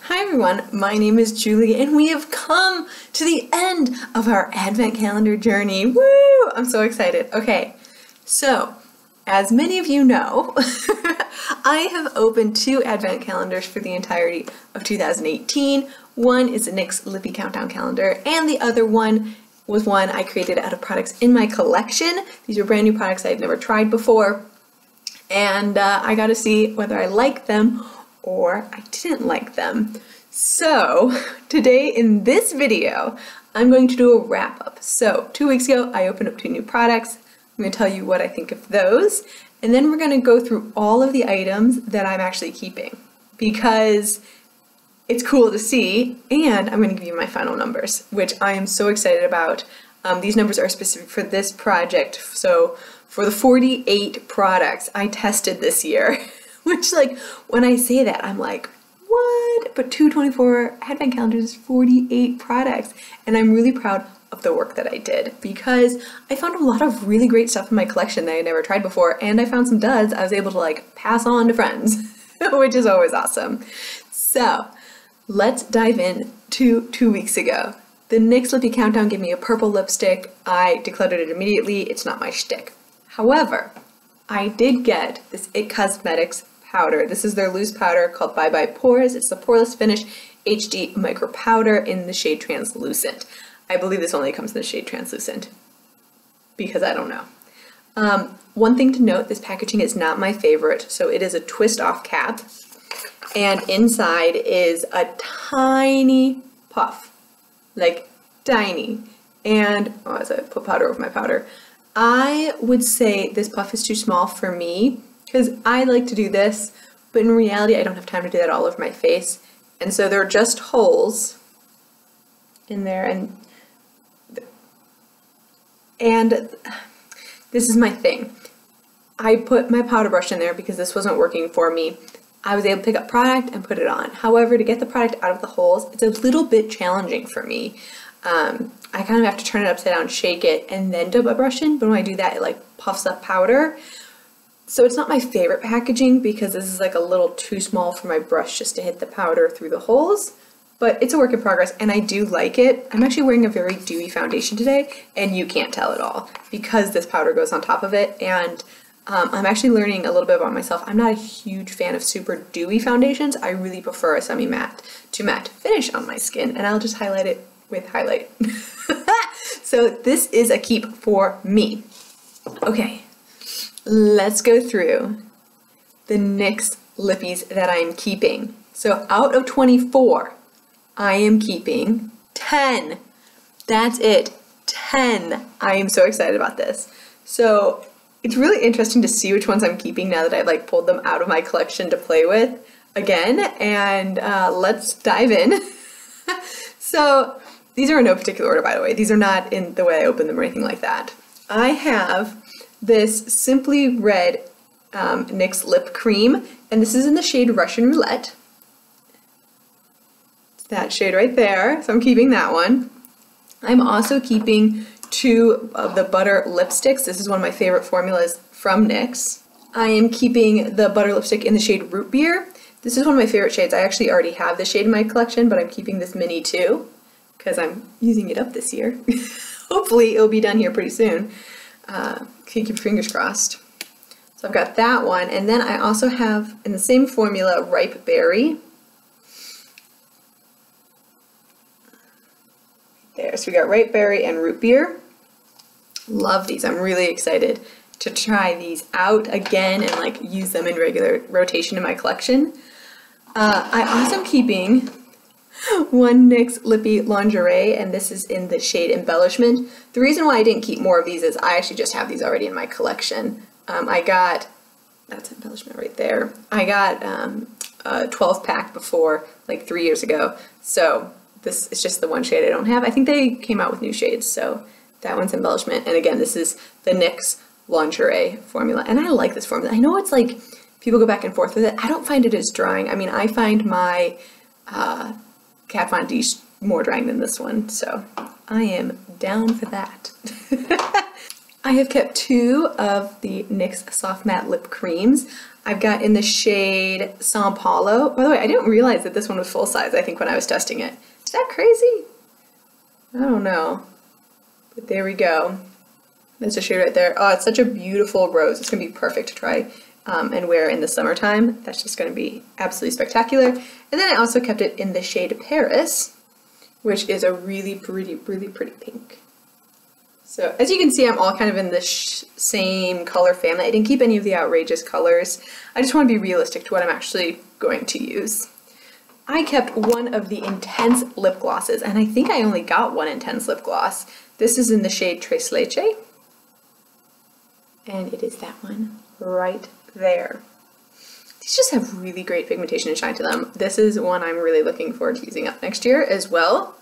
Hi everyone, my name is Julie and we have come to the end of our Advent calendar journey. Woo! I'm so excited. Okay, so as many of you know, I have opened 2 Advent calendars for the entirety of 2018. One is the NYX Lippy Countdown Calendar and the other one was one I created out of products in my collection. These are brand new products I've never tried before and I got to see whether I like them or I didn't like them. So today in this video, I'm going to do a wrap up. So 2 weeks ago, I opened up 2 new products. I'm going to tell you what I think of those. And then we're going to go through all of the items that I'm actually keeping because it's cool to see. And I'm going to give you my final numbers, which I am so excited about. These numbers are specific for this project. So for the 48 products I tested this year, which, like, when I say that, I'm like, what? But 224 Advent calendars is 48 products. And I'm really proud of the work that I did because I found a lot of really great stuff in my collection that I never tried before. And I found some duds I was able to, like, pass on to friends, which is always awesome. So let's dive in to 2 weeks ago. The NYX Lippy Countdown gave me a purple lipstick. I decluttered it immediately. It's not my shtick. However, I did get this IT Cosmetics powder. This is their loose powder called Bye Bye Pores. It's the Poreless Finish HD Micro Powder in the shade Translucent. I believe this only comes in the shade Translucent because I don't know. One thing to note, this packaging is not my favorite. So it is a twist off cap and inside is a tiny puff, like tiny. And as I put powder over my powder, I would say this puff is too small for me because I like to do this, but in reality I don't have time to do that all over my face. And so there are just holes in there and this is my thing. I put my powder brush in there because this wasn't working for me. I was able to pick up product and put it on. However, to get the product out of the holes, it's a little bit challenging for me. I kind of have to turn it upside down, shake it, and then dip a brush in, but when I do that, it like puffs up powder. So it's not my favorite packaging because this is like a little too small for my brush just to hit the powder through the holes, but it's a work in progress and I do like it. I'm actually wearing a very dewy foundation today and you can't tell at all because this powder goes on top of it. And I'm actually learning a little bit about myself. I'm not a huge fan of super dewy foundations. I really prefer a semi-matte to matte finish on my skin and I'll just highlight it with highlight. So this is a keep for me. Okay. Let's go through the NYX lippies that I'm keeping. So out of 24, I am keeping 10. That's it, 10. I am so excited about this. So it's really interesting to see which ones I'm keeping now that I've like pulled them out of my collection to play with again. And let's dive in. So these are in no particular order, by the way. These are not in the way I open them or anything like that. I have this Simply Red NYX Lip Cream, and this is in the shade Russian Roulette. It's that shade right there, so I'm keeping that one. I'm also keeping 2 of the butter lipsticks. This is one of my favorite formulas from NYX. I am keeping the butter lipstick in the shade Root Beer. This is one of my favorite shades. I actually already have this shade in my collection, but I'm keeping this mini too because I'm using it up this year. Hopefully it'll be done here pretty soon. Keep your fingers crossed. So I've got that one, and then I also have in the same formula Ripe Berry. There, so we got Ripe Berry and Root Beer. Love these. I'm really excited to try these out again and like use them in regular rotation in my collection. I also am keeping one NYX Lippy Lingerie, and this is in the shade Embellishment. The reason why I didn't keep more of these is I actually just have these already in my collection. I got, that's Embellishment right there. I got a 12 pack before, like 3 years ago. So this is just the one shade I don't have. I think they came out with new shades, so that one's Embellishment. And again, this is the NYX Lingerie formula. And I like this formula. I know it's like, people go back and forth with it. I don't find it as drying. I mean, I find my Kat Von D more drying than this one, so I am down for that. I have kept 2 of the NYX Soft Matte Lip Creams. I've got in the shade Sao Paulo. By the way, I didn't realize that this one was full size, I think, when I was testing it. Is that crazy? I don't know. But there we go. That's the shade right there. Oh, it's such a beautiful rose. It's going to be perfect to try and wear in the summertime. That's just going to be absolutely spectacular. And then I also kept it in the shade Paris, which is a really pretty pink. So as you can see, I'm all kind of in this same color family. I didn't keep any of the outrageous colors. I just want to be realistic to what I'm actually going to use. I kept one of the intense lip glosses, and I think I only got one intense lip gloss. This is in the shade Tres Leche, and it is that one right there. These just have really great pigmentation and shine to them. This is one I'm really looking forward to using up next year as well.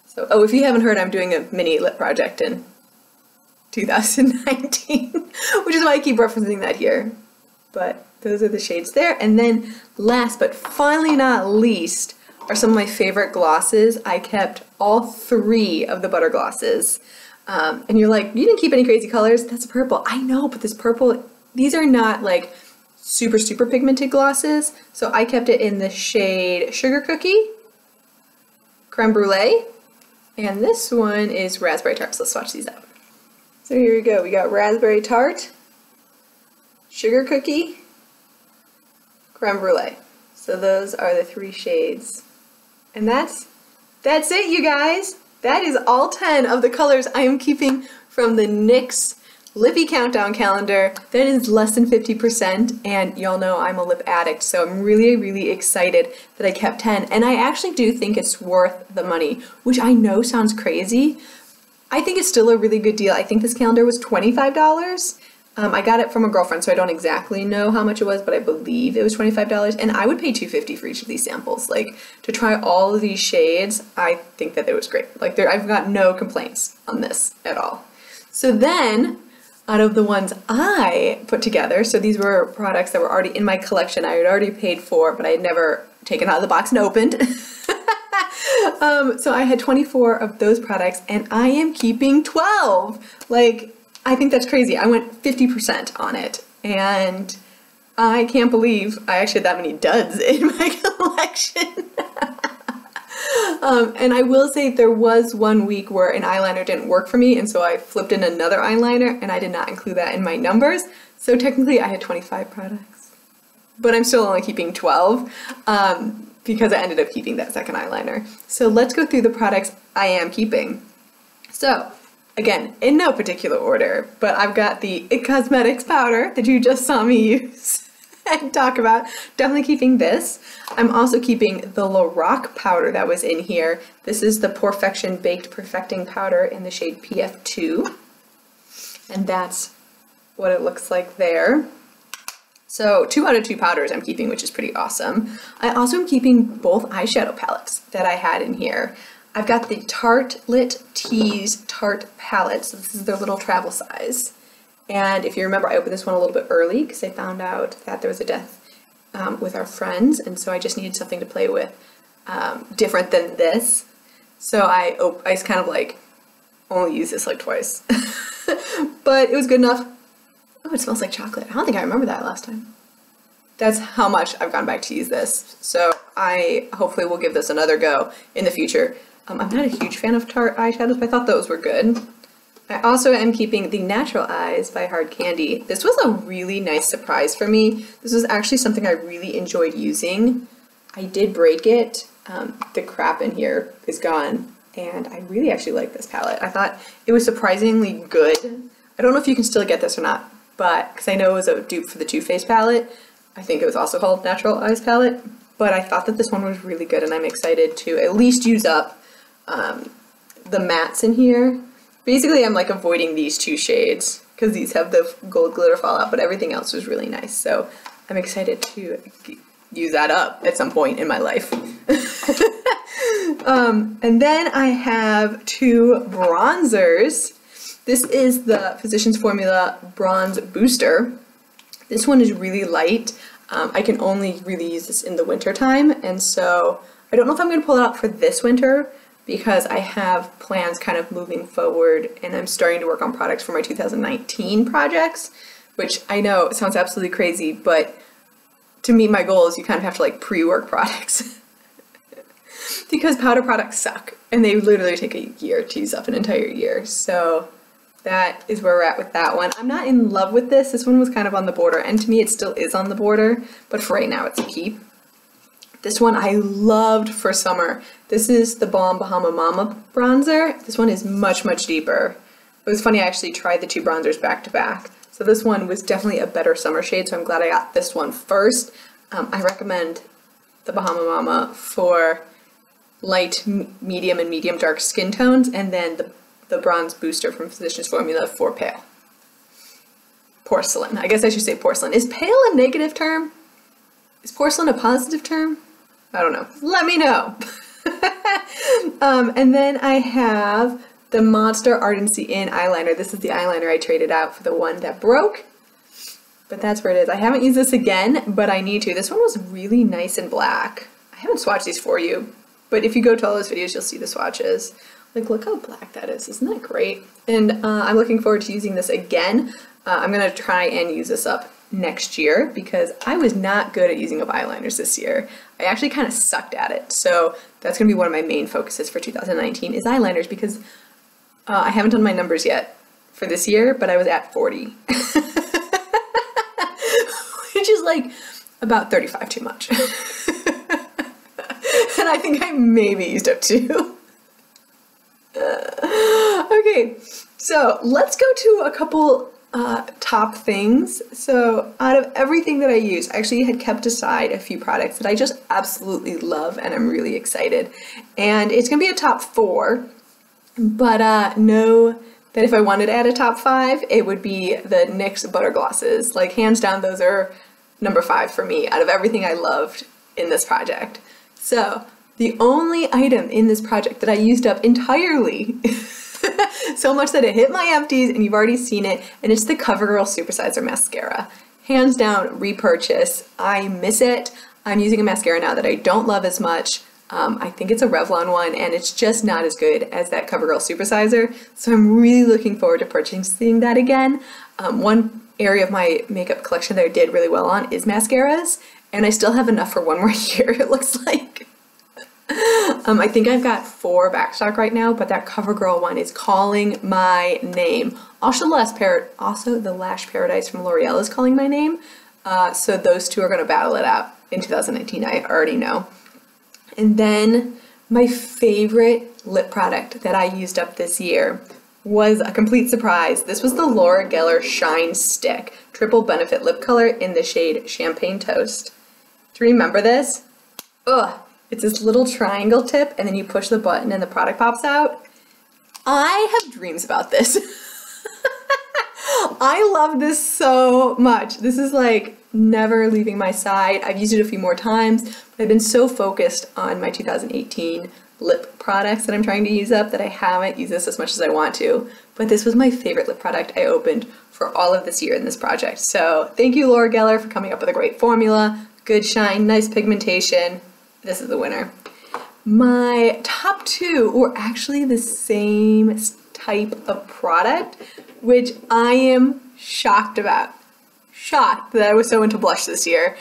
So, oh, if you haven't heard, I'm doing a mini lip project in 2019, which is why I keep referencing that here. But those are the shades there. And then last but finally not least are some of my favorite glosses. I kept all 3 of the butter glosses. And you're like, you didn't keep any crazy colors? That's a purple. I know, but this purple, these are not like super pigmented glosses. So I kept it in the shade Sugar Cookie, Creme Brulee, and this one is Raspberry Tart. So let's swatch these out. So here we go. We got Raspberry Tart, Sugar Cookie, Creme Brulee. So those are the 3 shades. And that's it, you guys. That is all 10 of the colors I am keeping from the NYX Lippy Countdown Calendar. That is less than 50%, and y'all know I'm a lip addict, so I'm really excited that I kept 10. And I actually do think it's worth the money, which I know sounds crazy. I think it's still a really good deal. I think this calendar was $25. I got it from a girlfriend, so I don't exactly know how much it was, but I believe it was $25, and I would pay $2.50 for each of these samples. Like, to try all of these shades, I think that it was great. Like, I've got no complaints on this at all. So then, out of the ones I put together, so these were products that were already in my collection, I had already paid for, but I had never taken out of the box and opened. So I had 24 of those products, and I am keeping 12. Like, I think that's crazy. I went 50% on it, and I can't believe I actually had that many duds in my collection. And I will say there was one week where an eyeliner didn't work for me, and so I flipped in another eyeliner, and I did not include that in my numbers. So technically I had 25 products, but I'm still only keeping 12 because I ended up keeping that second eyeliner. So let's go through the products I am keeping. So again, in no particular order, but I've got the IT Cosmetics powder that you just saw me use and talk about. Definitely keeping this. I'm also keeping the Lorac powder that was in here. This is the Perfection Baked Perfecting Powder in the shade PF2. And that's what it looks like there. So 2 out of 2 powders I'm keeping, which is pretty awesome. I also am keeping both eyeshadow palettes that I had in here. I've got the Tartelette Tease Tarte palette, so this is their little travel size. And if you remember, I opened this one a little bit early because I found out that there was a death with our friends, and so I just needed something to play with different than this. So I just kind of like only used this like twice. But it was good enough. Oh, it smells like chocolate. I don't think I remember that last time. That's how much I've gone back to use this. So I hopefully will give this another go in the future. I'm not a huge fan of Tarte eyeshadows, but I thought those were good. I also am keeping the Natural Eyes by Hard Candy. This was a really nice surprise for me. This was actually something I really enjoyed using. I did break it. The crap in here is gone, and I really actually like this palette. I thought it was surprisingly good. I don't know if you can still get this or not, but because I know it was a dupe for the Too Faced palette. I think it was also called Natural Eyes palette, but I thought that this one was really good, and I'm excited to at least use up the mattes in here. Basically, I'm like avoiding these 2 shades because these have the gold glitter fallout, but everything else was really nice. So I'm excited to use that up at some point in my life. And then I have 2 bronzers. This is the Physicians Formula Bronze Booster. This one is really light. I can only really use this in the winter time, and so I don't know if I'm going to pull it out for this winter, because I have plans kind of moving forward, and I'm starting to work on products for my 2019 projects, which I know sounds absolutely crazy, but to meet my goals, you kind of have to like pre-work products because powder products suck and they literally take a year to use up, an entire year. So that is where we're at with that one. I'm not in love with this. This one was kind of on the border, and to me it still is on the border, but for right now it's a keep. This one I loved for summer. This is the Balm Bahama Mama bronzer. This one is much, much deeper. It was funny, I actually tried the two bronzers back to back. So this one was definitely a better summer shade, so I'm glad I got this one first. I recommend the Bahama Mama for light, medium, and medium dark skin tones, and then the bronze booster from Physicians Formula for pale. Porcelain. I guess I should say porcelain. Is pale a negative term? Is porcelain a positive term? I don't know. Let me know. And then I have the Monster Ardency In eyeliner. This is the eyeliner I traded out for the one that broke, but that's where it is. I haven't used this again, but I need to. This one was really nice and black. I haven't swatched these for you, but if you go to all those videos, you'll see the swatches. Like, look how black that is. Isn't that great? And I'm looking forward to using this again. I'm going to try and use this up next year because I was not good at using up eyeliners this year. I actually kind of sucked at it. So that's going to be one of my main focuses for 2019 is eyeliners, because I haven't done my numbers yet for this year, but I was at 40. Which is like about 35 too much. And I think I maybe used up 2. Okay, so let's go to a couple top things. So out of everything that I use, I actually had kept aside a few products that I just absolutely love and I'm really excited. And it's gonna be a top 4, but know that if I wanted to add a top 5, it would be the NYX Butter Glosses. Like, hands down, those are number 5 for me out of everything I loved in this project. So the only item in this project that I used up entirely, so much that it hit my empties and you've already seen it, and it's the CoverGirl Supersizer Mascara. Hands down, repurchase. I miss it. I'm using a mascara now that I don't love as much. I think it's a Revlon one, and it's just not as good as that CoverGirl Supersizer, so I'm really looking forward to purchasing that again. One area of my makeup collection that I did really well on is mascaras, and I still have enough for one more year, it looks like. I think I've got 4 backstock right now, but that CoverGirl one is calling my name. Also, the Lash Paradise from L'Oreal is calling my name, so those two are going to battle it out in 2019, I already know. And then my favorite lip product that I used up this year was a complete surprise. This was the Laura Geller Shine Stick Triple Benefit Lip Color in the shade Champagne Toast. Do you remember this? Ugh, it's this little triangle tip and then you push the button and the product pops out. I have dreams about this. I love this so much. This is like never leaving my side. I've used it a few more times, but I've been so focused on my 2018 lip products that I'm trying to use up that I haven't used this as much as I want to. But this was my favorite lip product I opened for all of this year in this project. So thank you, Laura Geller, for coming up with a great formula, good shine, nice pigmentation. This is the winner. My top 2 were actually the same type of product, which I am shocked about. Shocked that I was so into blush this year.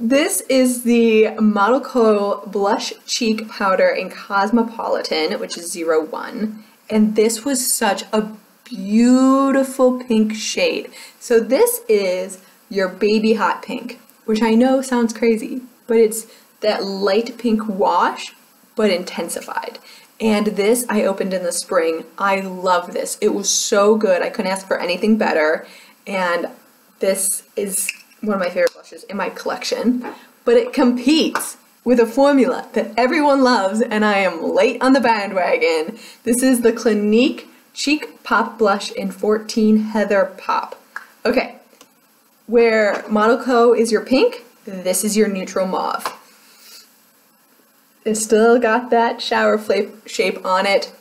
This is the Model Co. Blush Cheek Powder in Cosmopolitan, which is 01. And this was such a beautiful pink shade. So this is your baby hot pink, which I know sounds crazy, but it's that light pink wash, but intensified. And this I opened in the spring. I love this. It was so good. I couldn't ask for anything better. And this is one of my favorite blushes in my collection. But it competes with a formula that everyone loves, and I am late on the bandwagon. This is the Clinique Cheek Pop Blush in 14 Heather Pop. Okay, where Model Co. is your pink, this is your neutral mauve. It's still got that shower shape on it.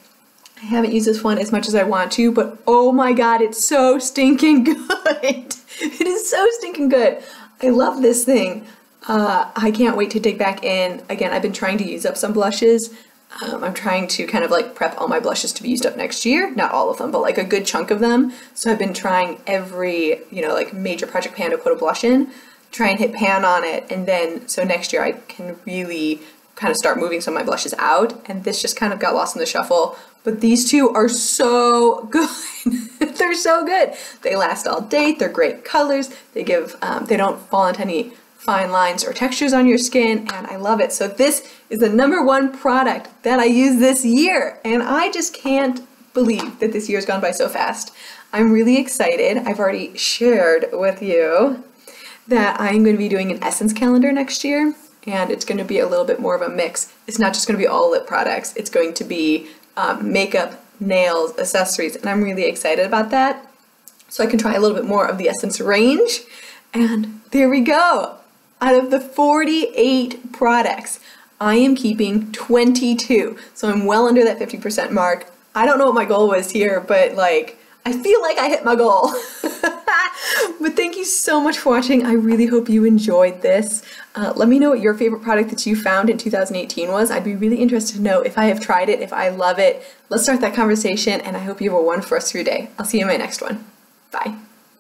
I haven't used this one as much as I want to, but oh my god, it's so stinking good. It is so stinking good. I love this thing. I can't wait to dig back in. Again, I've been trying to use up some blushes. I'm trying to kind of like prep all my blushes to be used up next year. Not all of them, but like a good chunk of them. So I've been trying every, like major project pan to put a blush in, try and hit pan on it. And then, so next year I can really kind of start moving some of my blushes out. And this just kind of got lost in the shuffle. But these two are so good. They're so good. They last all day. They're great colors. They give, they don't fall into any fine lines or textures on your skin, and I love it. So this is the #1 product that I use this year, and I just can't believe that this year's gone by so fast. I'm really excited. I've already shared with you that I'm going to be doing an essence calendar next year, and it's going to be a little bit more of a mix. It's not just going to be all lip products. It's going to be makeup, nails, accessories, and I'm really excited about that. So I can try a little bit more of the essence range, and there we go. Out of the 48 products, I am keeping 22. So I'm well under that 50% mark. I don't know what my goal was here, but like, I feel like I hit my goal. But thank you so much for watching. I really hope you enjoyed this. Let me know what your favorite product that you found in 2018 was. I'd be really interested to know if I have tried it, if I love it. Let's start that conversation, and I hope you have a wonderful rest of your day. I'll see you in my next one. Bye.